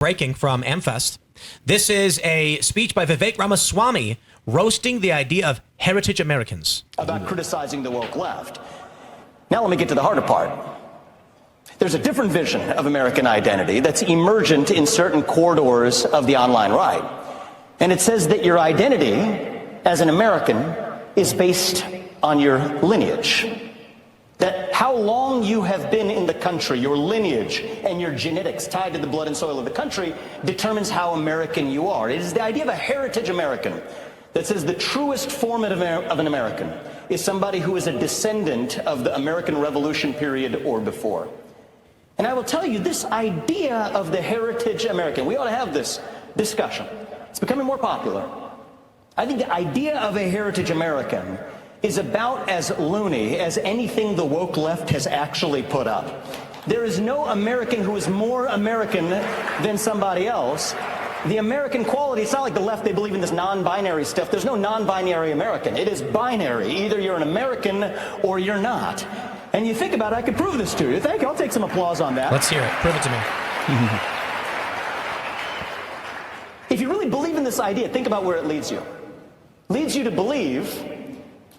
Breaking from Amfest. This is a speech by Vivek Ramaswamy roasting the idea of heritage Americans. About criticizing the woke left. Now let me get to the harder part. There's a different vision of American identity that's emergent in certain corridors of the online right. And it says that your identity as an American is based on your lineage. That how long you have been in the country, your lineage and your genetics tied to the blood and soil of the country determines how American you are. It is the idea of a heritage American that says the truest form of an American is somebody who is a descendant of the American Revolution period or before. And I will tell you, this idea of the heritage American, we ought to have this discussion. It's becoming more popular. I think the idea of a heritage American is about as loony as anything the woke left has actually put up. There is no American who is more American than somebody else. The American quality, it's not like the left, they believe in this non-binary stuff. There's no non-binary American. It is binary. Either you're an American or you're not. And you think about it, I could prove this to you. Thank you. I'll take some applause on that. Let's hear it. Prove it to me. If you really believe in this idea, think about where it leads you. It leads you to believe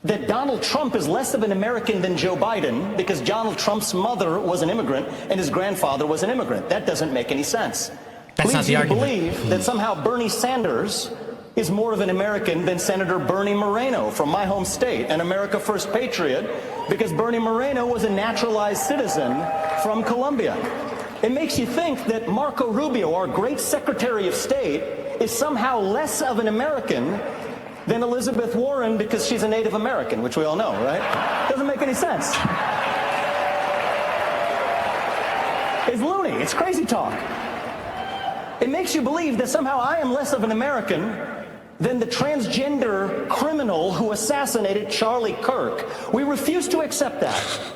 that Donald Trump is less of an American than Joe Biden because Donald Trump's mother was an immigrant and his grandfather was an immigrant. That doesn't make any sense. That's not the argument. Leads you to believe that somehow Bernie Sanders is more of an American than Senator Bernie Moreno from my home state, an America First patriot, because Bernie Moreno was a naturalized citizen from Colombia. It makes you think that Marco Rubio, our great Secretary of State, is somehow less of an American than Elizabeth Warren because she's a Native American, which we all know, right? Doesn't make any sense. It's loony. It's crazy talk. It makes you believe that somehow I am less of an American than the transgender criminal who assassinated Charlie Kirk. We refuse to accept that.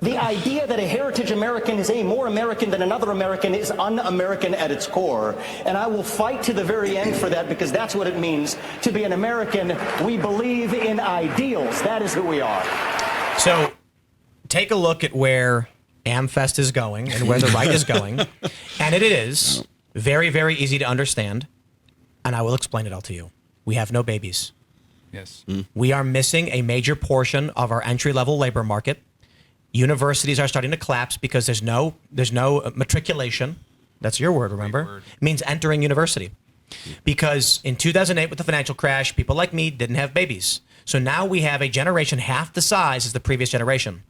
The idea that a heritage American is any more American than another American is un-American at its core. And I will fight to the very end for that because that's what it means to be an American. We believe in ideals. That is who we are. So take a look at where Amfest is going and where the right is going. And it is very, very easy to understand. And I will explain it all to you. We have no babies. Yes. We are missing a major portion of our entry-level labor market. Universities are starting to collapse because there's no matriculation. That's your word, remember? It means entering university. Because in 2008 with the financial crash, people like me didn't have babies. So now we have a generation half the size as the previous generation.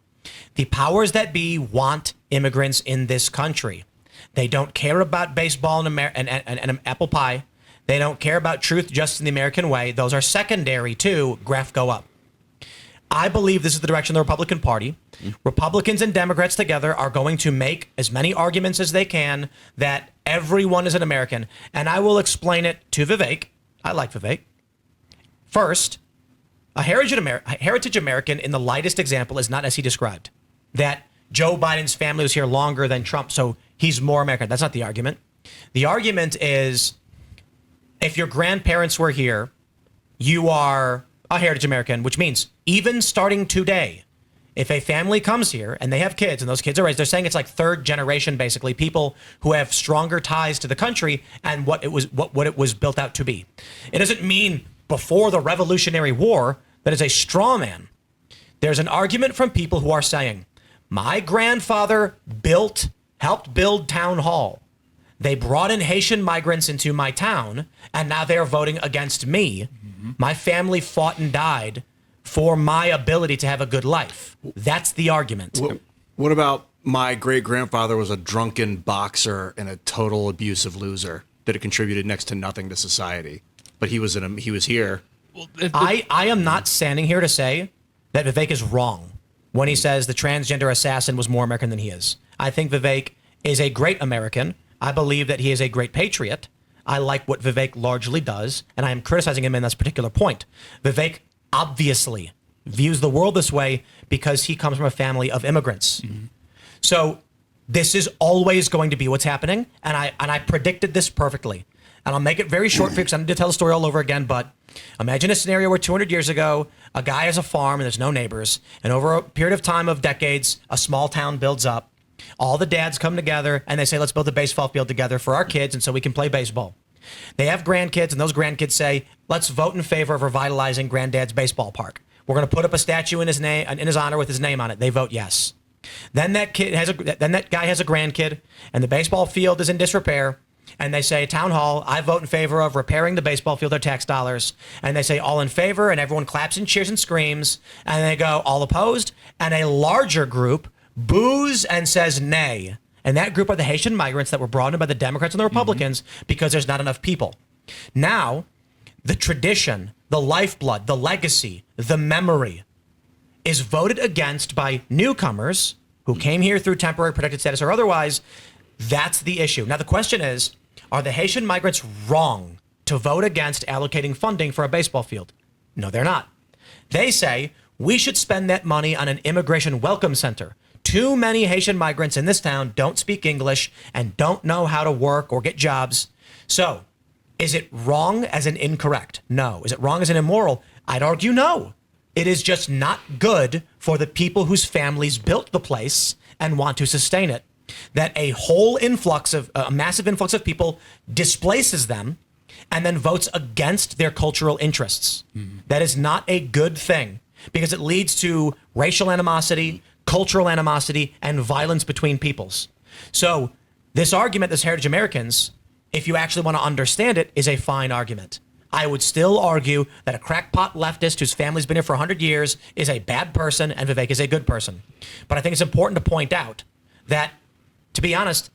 The powers that be want immigrants in this country. They don't care about baseball and apple pie. They don't care about truth, justice, in the American way. Those are secondary to graph go up. I believe this is the direction of the Republican Party. Republicans and Democrats together are going to make as many arguments as they can that everyone is an American. And I will explain it to Vivek. I like Vivek. First, a heritage American in the lightest example is not as he described. That Joe Biden's family was here longer than Trump, so he's more American. That's not the argument. The argument is if your grandparents were here, you are a heritage American, which means even starting today, if a family comes here and they have kids and those kids are raised, they're saying it's like third generation, basically, people who have stronger ties to the country and what it was built out to be. It doesn't mean before the Revolutionary War that is a straw man. There's an argument from people who are saying, my grandfather helped build Town Hall. They brought in Haitian migrants into my town, and now they're voting against me. My family fought and died for my ability to have a good life. That's the argument. What about my great-grandfather was a drunken boxer and a total abusive loser that had contributed next to nothing to society, but he was here. I am not standing here to say that Vivek is wrong when he says the transgender assassin was more American than he is. I think Vivek is a great American. I believe that he is a great patriot. I like what Vivek largely does, and I am criticizing him in this particular point. Vivek obviously views the world this way because he comes from a family of immigrants. So this is always going to be what's happening, and I predicted this perfectly. And I'll make it very short for you because I need to tell the story all over again, but imagine a scenario where 200 years ago, a guy has a farm and there's no neighbors, and over a period of time of decades, a small town builds up. All the dads come together and they say, let's build a baseball field together for our kids and so we can play baseball. They have grandkids, and those grandkids say, let's vote in favor of revitalizing Granddad's baseball park. We're going to put up a statue in his name, in his honor with his name on it. They vote yes. Then that guy has a grandkid, and the baseball field is in disrepair. And they say, town hall, I vote in favor of repairing the baseball field, their tax dollars. And they say, all in favor, and everyone claps and cheers and screams. And they go, all opposed. And a larger group boos and says nay. And that group are the Haitian migrants that were brought in by the Democrats and the Republicans because there's not enough people. Now, the tradition, the lifeblood, the legacy, the memory is voted against by newcomers who came here through temporary protected status or otherwise. That's the issue. Now, the question is, are the Haitian migrants wrong to vote against allocating funding for a baseball field? No, they're not. They say we should spend that money on an immigration welcome center. Too many Haitian migrants in this town don't speak English and don't know how to work or get jobs. So, is it wrong as in incorrect? No. Is it wrong as in immoral? I'd argue no. It is just not good for the people whose families built the place and want to sustain it. That a massive influx of people displaces them and then votes against their cultural interests. That is not a good thing because it leads to racial animosity, cultural animosity, and violence between peoples. So this argument, this Heritage Americans, if you actually want to understand it, is a fine argument. I would still argue that a crackpot leftist whose family's been here for 100 years is a bad person and Vivek is a good person. But I think it's important to point out that, to be honest,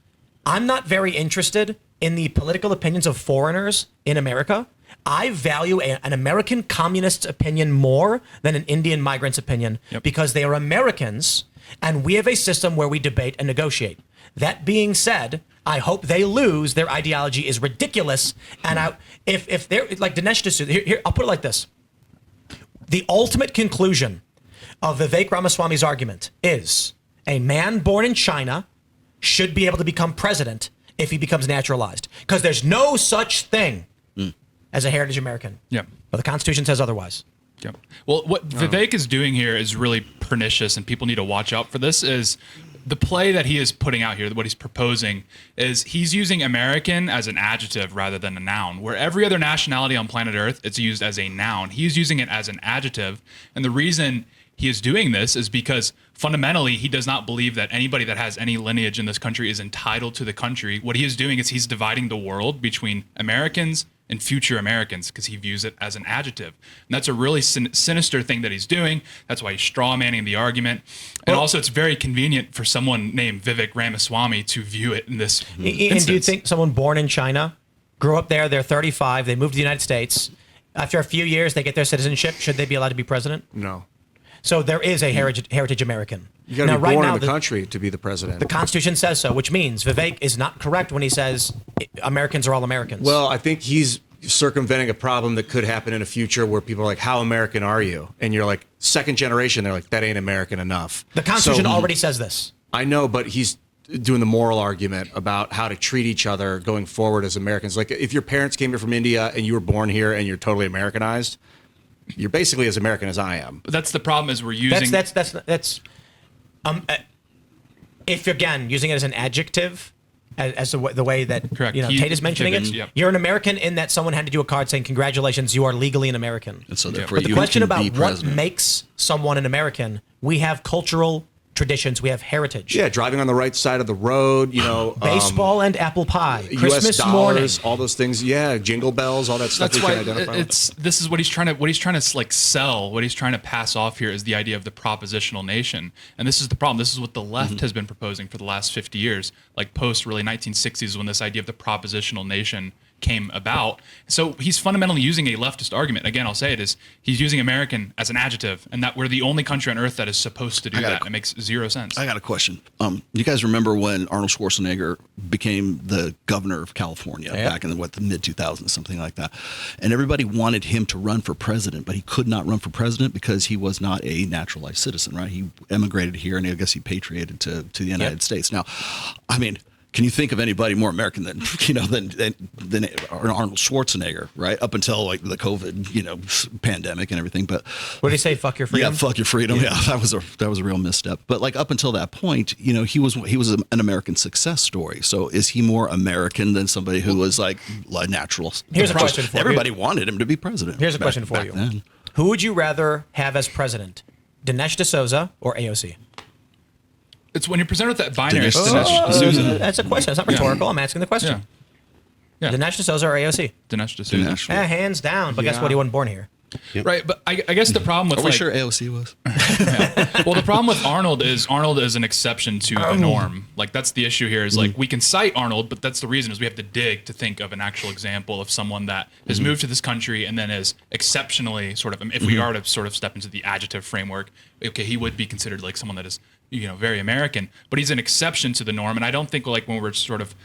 I'm not very interested in the political opinions of foreigners in America. I value an American communist's opinion more than an Indian migrant's opinion because they are Americans and we have a system where we debate and negotiate. That being said, I hope they lose. Their ideology is ridiculous. And if they're like Dinesh D'Souza, here, I'll put it like this. The ultimate conclusion of Vivek Ramaswamy's argument is a man born in China should be able to become president if he becomes naturalized. Because there's no such thing as a heritage American. Yeah. But the Constitution says otherwise. Yeah. Well, what Vivek is doing here is really pernicious, and people need to watch out for this. Is the play that he is putting out here, what he's proposing, is he's using American as an adjective rather than a noun. Where every other nationality on planet Earth, it's used as a noun. He's using it as an adjective. And the reason he is doing this is because fundamentally he does not believe that anybody that has any lineage in this country is entitled to the country. What he is doing is he's dividing the world between Americans and future Americans because he views it as an adjective. And that's a really sinister thing that he's doing. That's why he's straw-manning the argument. And also it's very convenient for someone named Vivek Ramaswamy to view it in this instance. And do you think someone born in China, grew up there, they're 35, they moved to the United States, after a few years they get their citizenship, should they be allowed to be president? No. So there is a heritage American. You got to be born in the country to be the president. The Constitution says so, which means Vivek is not correct when he says Americans are all Americans. Well, I think he's circumventing a problem that could happen in the future where people are like, how American are you? And you're like, second generation, they're like, that ain't American enough. The Constitution already says this. I know, but he's doing the moral argument about how to treat each other going forward as Americans. Like if your parents came here from India and you were born here and you're totally Americanized, you're basically as American as I am. But that's the problem is we're using... That's if you're, again, using it as an adjective, as the way that Tate is mentioning it, you're an American in that someone handed you a card saying, congratulations, you are legally an American. And so therefore but the question about what makes someone an American, we have cultural traditions, we have heritage. Yeah, driving on the right side of the road, baseball and apple pie, Christmas US dollars, morning, all those things. Yeah, jingle bells, all that stuff. That's why this is what he's trying to like sell. What he's trying to pass off here is the idea of the propositional nation, and this is the problem. This is what the left has been proposing for the last 50 years, like post really 1960s when this idea of the propositional nation came about. So he's fundamentally using a leftist argument. Again, I'll say it is he's using American as an adjective, and that we're the only country on earth that is supposed to do that. It makes zero sense. I got a question. You guys remember when Arnold Schwarzenegger became the governor of California back in the mid 2000s, something like that, and everybody wanted him to run for president, but he could not run for president because he was not a naturalized citizen, right? He emigrated here, and I guess he patriated to the United States. Now, I mean, Can you think of anybody more American than than Arnold Schwarzenegger, right? Up until like the COVID, pandemic and everything. But what did he say? Fuck your freedom. Yeah, fuck your freedom. Yeah, that was a real misstep. But like up until that point, he was an American success story. So is he more American than somebody who was like natural? Here's a question for you. Everybody wanted him to be president. Here's a question for you. Then. Who would you rather have as president, Dinesh D'Souza or AOC? It's when you're presented with that binary. That's a question. It's not rhetorical. I'm asking the question. Yeah. Dinesh D'Souza or AOC? Dinesh D'Souza. Hands down. But guess what? He wasn't born here. Yep. Right, but I guess the problem with Are we sure AOC was? Well, the problem with Arnold is an exception to the norm. Like that's the issue here is like we can cite Arnold, but that's the reason is we have to dig to think of an actual example of someone that has moved to this country and then is exceptionally sort of, if we are to sort of step into the adjective framework, okay, he would be considered like someone that is very American, but he's an exception to the norm. And I don't think like when we're sort of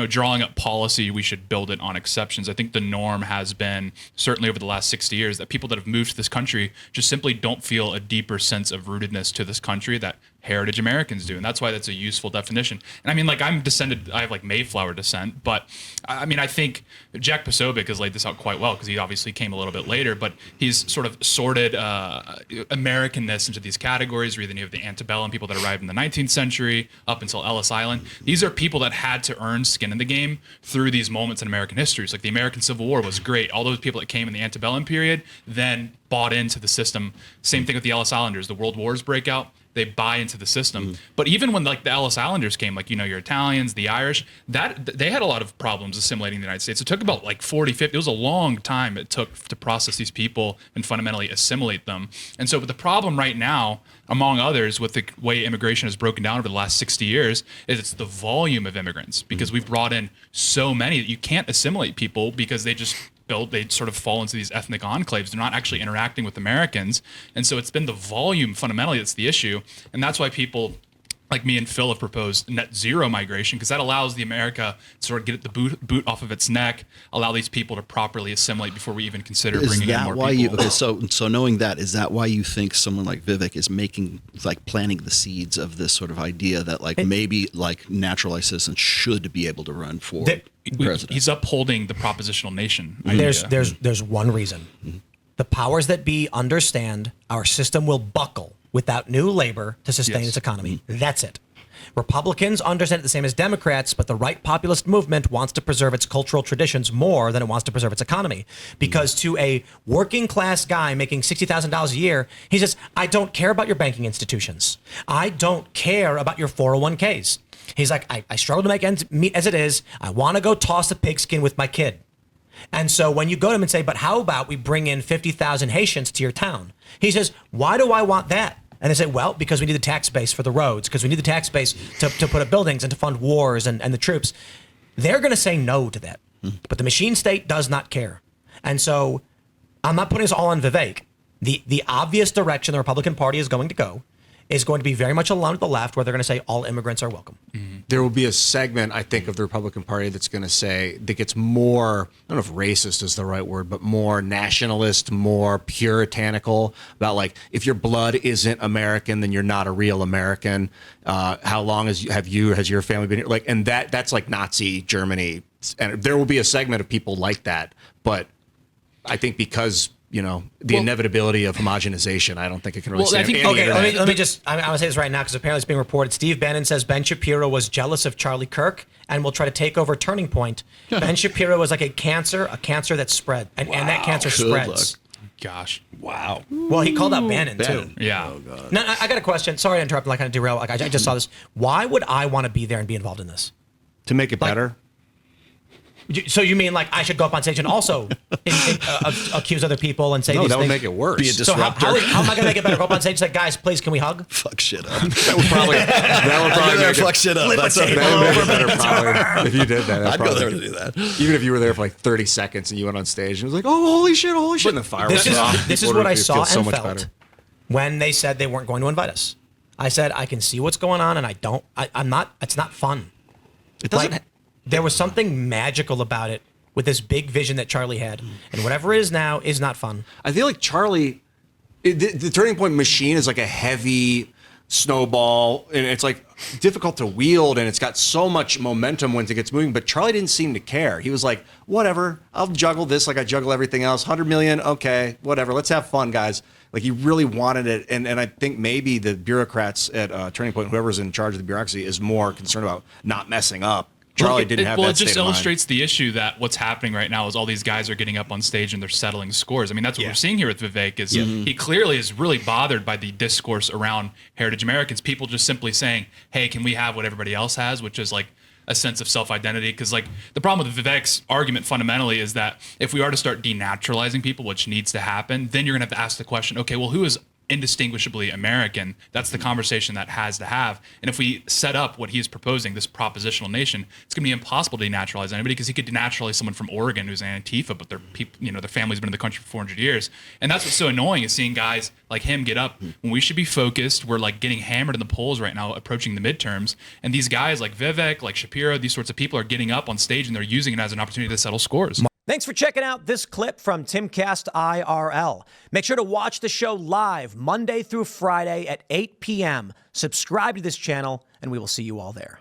drawing up policy, we should build it on exceptions. I think the norm has been, certainly over the last 60 years, that people that have moved to this country just simply don't feel a deeper sense of rootedness to this country that heritage Americans do. And that's why that's a useful definition. And I mean, like I have like Mayflower descent, but I mean, I think Jack Posobiec has laid this out quite well because he obviously came a little bit later, but he's sort of sorted Americanness into these categories where then you have the antebellum people that arrived in the 19th century up until Ellis Island. These are people that had to earn skin in the game through these moments in American history. So like the American Civil War was great. All those people that came in the antebellum period then bought into the system. Same thing with the Ellis Islanders. The World Wars break out. They buy into the system. But even when like the Ellis Islanders came, like, your Italians, the Irish, that they had a lot of problems assimilating the United States. It took about like 40, 50, it was a long time it took to process these people and fundamentally assimilate them. And so, but the problem right now, among others, with the way immigration has broken down over the last 60 years, is it's the volume of immigrants because we've brought in so many that you can't assimilate people because they sort of fall into these ethnic enclaves. They're not actually interacting with Americans. And so it's been the volume fundamentally that's the issue. And that's why people like me and Phil have proposed net zero migration because that allows the America to sort of get the boot off of its neck, allow these people to properly assimilate before we even consider bringing in more people. So knowing that, is that why you think someone like Vivek is planting the seeds of this sort of idea that maybe naturalized citizens should be able to run for president? He's upholding the propositional nation. There's one reason. The powers that be understand our system will buckle without new labor to sustain its economy. That's it. Republicans understand it the same as Democrats, but the right populist movement wants to preserve its cultural traditions more than it wants to preserve its economy. Because to a working class guy making $60,000 a year, he says, I don't care about your banking institutions. I don't care about your 401ks. He's like, I struggle to make ends meet as it is. I want to go toss a pigskin with my kid. And so when you go to him and say, but how about we bring in 50,000 Haitians to your town? He says, why do I want that? And they say, well, because we need the tax base for the roads, because we need the tax base to put up buildings and to fund wars and the troops. They're going to say no to that. But the machine state does not care. And so I'm not putting this all on Vivek. The obvious direction the Republican Party is going to go is going to be very much aligned with the left, where they're going to say all immigrants are welcome. There will be a segment, I think, of the Republican Party that's going to say, that gets more, I don't know if racist is the right word, but more nationalist, more puritanical about like, if your blood isn't American, then you're not a real American. How long has your family been here? Like, and that's like Nazi Germany. And there will be a segment of people like that. But I think because the inevitability of homogenization, I don't think it can really stand any of that. Let me just, I'm going to say this right now because apparently it's being reported. Steve Bannon says Ben Shapiro was jealous of Charlie Kirk and will try to take over Turning Point. Ben Shapiro was like a cancer that spread, and that cancer spreads. Gosh. Wow. Well, he called out Bannon too. Yeah. Oh, God. Now, I got a question. Sorry to interrupt, like kind of derail. Like I just saw this. Why would I want to be there and be involved in this? To make it better? So you mean like I should go up on stage and also accuse other people and say these that would things? make it worse. Be a disruptor. So how am I going to make it better? Go up on stage and say, guys, please, can we hug? Fuck shit up. That would probably make fuck shit up. That's that would make it better probably if you did that. I'd go there to do that. Even if you were there for like 30 seconds and you went on stage and it was like, oh, holy shit, and the fireworks went off. This is what I saw and felt when they said they weren't going to invite us. I said, I can see what's going on, and I'm not, it's not fun. It doesn't. There was something magical about it with this big vision that Charlie had. And whatever it is now is not fun. I feel like Charlie, the Turning Point machine is like a heavy snowball, and it's like difficult to wield, and it's got so much momentum once it gets moving. But Charlie didn't seem to care. He was like, whatever, I'll juggle this like I juggle everything else. 100 million, okay, whatever. Let's have fun, guys. Like, he really wanted it. And I think maybe the bureaucrats at Turning Point, whoever's in charge of the bureaucracy, is more concerned about not messing up. Charlie didn't have that. Well, it just state of mind. illustrates the issue that what's happening right now is all these guys are getting up on stage and they're settling scores. I mean, that's what we're seeing here with Vivek is he clearly is really bothered by the discourse around Heritage Americans. People just simply saying, hey, can we have what everybody else has, which is like a sense of self-identity. Because like the problem with Vivek's argument fundamentally is that if we are to start denaturalizing people, which needs to happen, then you're going to have to ask the question, okay, well, who is indistinguishably American? That's the conversation that has to have. And if we set up what he's proposing, this propositional nation, it's going to be impossible to denaturalize anybody, because he could denaturalize someone from Oregon who's an Antifa, but their people, you know, their family's been in the country for 400 years. And that's what's so annoying, is seeing guys like him get up when we should be focused. We're like getting hammered in the polls right now, approaching the midterms. And these guys like Vivek, like Shapiro, these sorts of people are getting up on stage and they're using it as an opportunity to settle scores. Thanks for checking out this clip from Timcast IRL. Make sure to watch the show live Monday through Friday at 8 p.m. Subscribe to this channel, and we will see you all there.